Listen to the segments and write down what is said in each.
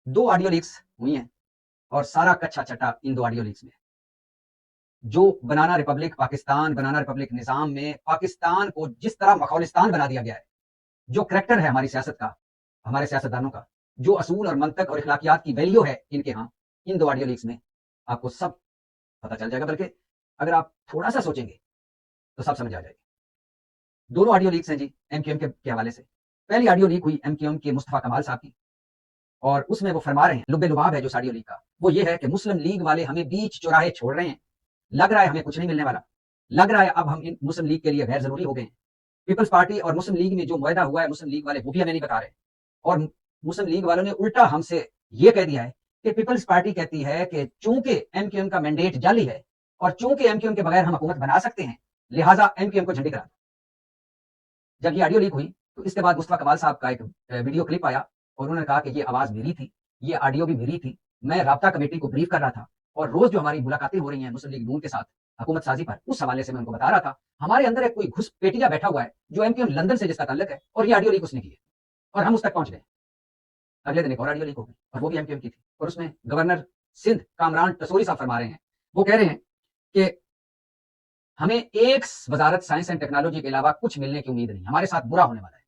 دو audio leaks ہوئی ہیں اور سارا کچھا چٹا ان دو آڈیو لیکس میں جو banana republic Pakistan, banana republic نظام میں پاکستان کو جس طرح مخولستان بنا دیا گیا ہے، جو کریکٹر ہے ہماری سیاست کا، ہمارے سیاستدانوں کا، جو اصول اور منطق اور اخلاقیات کی ویلیو ہے ان کے ہاں، ان دو آڈیو لیکس میں آپ کو سب پتہ چل جائے گا، بلکہ اگر آپ تھوڑا سا سوچیں گے تو سب سمجھ آ جائے گی۔ دونوں آڈیو لیکس ہیں جی ایم کیو ایم کے حوالے سے۔ پہلی آڈیو لیک ہوئی ایم کیو ایم کے مصطفیٰ کمال صاحب کی، اور اس میں وہ فرما رہے ہیں، لب لباب ہے جو آڈیو لیک کا، وہ یہ ہے کہ مسلم لیگ والے ہمیں بیچ چوراہے چھوڑ رہے ہیں، لگ رہا ہے ہمیں کچھ نہیں ملنے والا، لگ رہا ہے اب ہم ان مسلم لیگ کے لیے غیر ضروری ہو گئے ہیں۔ پیپلز پارٹی اور مسلم لیگ میں جو معاہدہ ہوا ہے مسلم لیگ والے وہ بھی ہمیں نہیں بتا رہے، اور مسلم لیگ والوں نے الٹا ہم سے یہ کہہ دیا ہے کہ پیپلز پارٹی کہتی ہے کہ چونکہ ایم کیو ایم کا مینڈیٹ جعلی ہے اور چونکہ ایم کیو ایم کے بغیر ہم حکومت بنا سکتے ہیں، لہٰذا ایم کیو ایم کو جھنڈی کرا دو۔ جب یہ آڈیو لیک ہوئی تو اس کے بعد مصطفیٰ کمال صاحب کا ایک ویڈیو کلپ آیا اور انہوں نے کہا کہ یہ آواز میری تھی، یہ آڈیو بھی میری تھی، میں رابطہ کمیٹی کو بریف کر رہا تھا، اور روز جو ہماری ملاقاتیں ہو رہی ہیں مسلم لیگ نون کے ساتھ حکومت سازی پر، اس حوالے سے میں ان کو بتا رہا تھا ہمارے اندر ایک کوئی گھس پیٹیا بیٹھا ہوا ہے جو ایم کیو ایم لندن سے جس کا تعلق ہے، اور یہ آڈیو لیک اس نے کی ہے اور ہم اس تک پہنچ گئے۔ اگلے دن ایک اور آڈیو لیک ہو گئی اور وہ بھی ایم کیو ایم کی تھی، اور اس میں گورنر سندھ کامران ٹسوری صاحب فرما رہے ہیں، وہ کہہ رہے ہیں کہ ہمیں ایک وزارت سائنس اینڈ ٹیکنالوجی کے علاوہ کچھ ملنے کی امید نہیں، ہمارے ساتھ برا ہونے والا ہے۔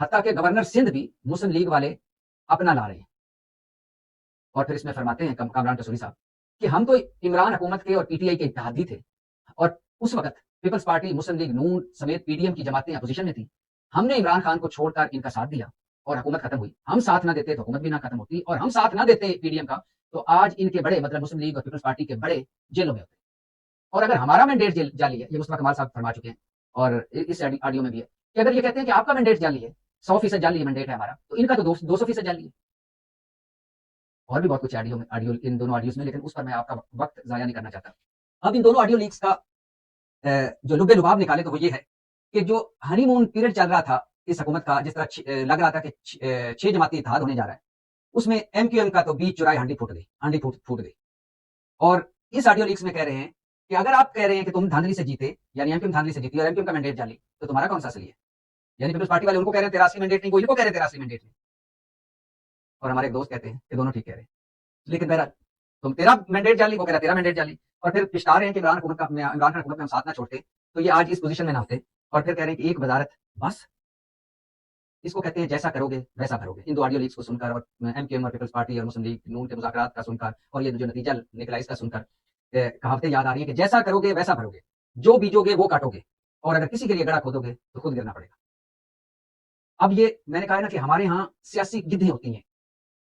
حتیٰ کہ گورنر سندھ بھی مسلم لیگ والے اپنا لا رہے ہیں، اور پھر اس میں فرماتے ہیں کامران ٹسوری صاحب کہ ہم تو عمران حکومت کے اور پی ٹی آئی کے اتحادی تھے، اور اس وقت پیپلز پارٹی، مسلم لیگ نون سمیت پی ڈی ایم کی جماعتیں اپوزیشن میں تھیں، ہم نے عمران خان کو چھوڑ کر ان کا ساتھ دیا اور حکومت ختم ہوئی، ہم ساتھ نہ دیتے تو حکومت بھی نہ ختم ہوتی، اور ہم ساتھ نہ دیتے پی ڈی ایم کا تو آج ان کے بڑے مطلب مسلم لیگ اور پیپلز پارٹی کے بڑے جیلوں میں ہوتے۔ اور اگر ہمارا مینڈیٹ جعلی ہے، یہ مصطفیٰ کمال صاحب فرما چکے ہیں اور اس آڈیو میں بھی ہے کہ اگر یہ کہتے ہیں کہ آپ کا مینڈیٹ جعلی ہے، 100% جعلی مینڈیٹ ہے ہمارا، تو ان کا تو 200% جعلی ہے۔ اور بھی بہت کچھ آڈیو ان دونوں آڈیوز میں، لیکن اس پر میں آپ کا وقت ضائع نہیں کرنا چاہتا۔ اب ان دونوں آڈیو لیکس کا جو لب لباب نکالے تو وہ یہ ہے کہ جو ہنی مون پیریڈ چل رہا تھا اس حکومت کا، جس طرح لگ رہا تھا کہ 6 جماعتی اتحاد ہونے جا رہا ہے، اس میں ایم کیو ایم کا تو بیچ چرائے ہانڈی پھوٹ گئی۔ اور اس آڈیو لیکس میں کہہ رہے ہیں کہ اگر آپ کہہ رہے ہیں کہ تم دھاندلی سے جیتے، یعنی ایم کیو ایم دھاندلی سے جیتی اور ایم کیو ایم کا مینڈیٹ جعلی، تو تمہارا کون سا اصلی ہے؟ یعنی پیپلز پارٹی والے ان کو کہہ رہے ہیں تیرا اصلی مینڈیٹ نہیں، وہ ان کو کہہ رہے ہیں تیرا اصلی مینڈیٹ نہیں، اور ہمارے ایک دوست کہتے ہیں کہ دونوں ٹھیک کہہ رہے ہیں، لیکن بہرحال تم تیرا مینڈیٹ جعلی، وہ کہہ رہا تیرا مینڈیٹ جعلی، اور پھر پچھتا رہے ہیں کہ عمران خان حکومت میں ہم ساتھ نہ چھوڑتے تو یہ آج اس پوزیشن میں نہ ہوتے، اور پھر کہہ رہے ہیں کہ ایک وزارت بس۔ اس کو کہتے ہیں جیسا کرو گے ویسا بھرو گے۔ ان دو آڈیو لیکس کو سن کر اور ایم کیو ایم اور پیپلز پارٹی اور مسلم لیگ نون کے مذاکرات کا سن کر اور یہ جو نتیجہ نکلا اس کا سن کر کہاوتیں یاد آ رہی ہیں کہ جیسا کرو گے ویسا بھرو گے، جو بیجو گے وہ کاٹو گے، اور اگر کسی کے لیے گڑھا کھودو گے تو خود گرنا پڑے گا۔ اب یہ میں نے کہا ہے نا کہ ہمارے ہاں سیاسی گدھیں ہوتی ہیں،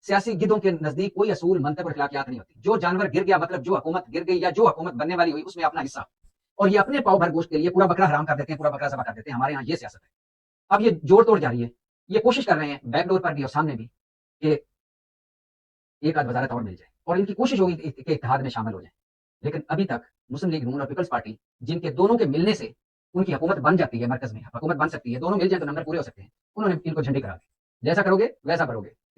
سیاسی گدھوں کے نزدیک کوئی اصول منطق اور اخلاقیات نہیں ہوتی۔ جو جانور گر گیا مطلب جو حکومت گر گئی یا جو حکومت بننے والی ہوئی اس میں اپنا حصہ، اور یہ اپنے پاؤ بھر گوشت کے لیے پورا بکرا حرام کر دیتے ہیں، پورا بکرا ذبح کر دیتے ہیں۔ ہمارے یہاں یہ سیاست ہے۔ اب یہ جوڑ توڑ جاری ہے، یہ کوشش کر رہے ہیں بیک ڈور پر بھی اور سامنے بھی کہ ایک آدھ وزارت اور مل جائے، اور ان کی کوشش ہوگی کہ اتحاد میں شامل ہو جائیں، لیکن ابھی تک مسلم لیگ نون اور پیپلز پارٹی جن کے دونوں کے ملنے سے ان کی حکومت بن جاتی ہے، مرکز میں حکومت بن سکتی ہے، دونوں مل جائیں تو نمبر پورے ہو سکتے ہیں، انہوں نے ان کو جھنڈی کرا دی، جیسا کرو گے ویسا بھرو گے۔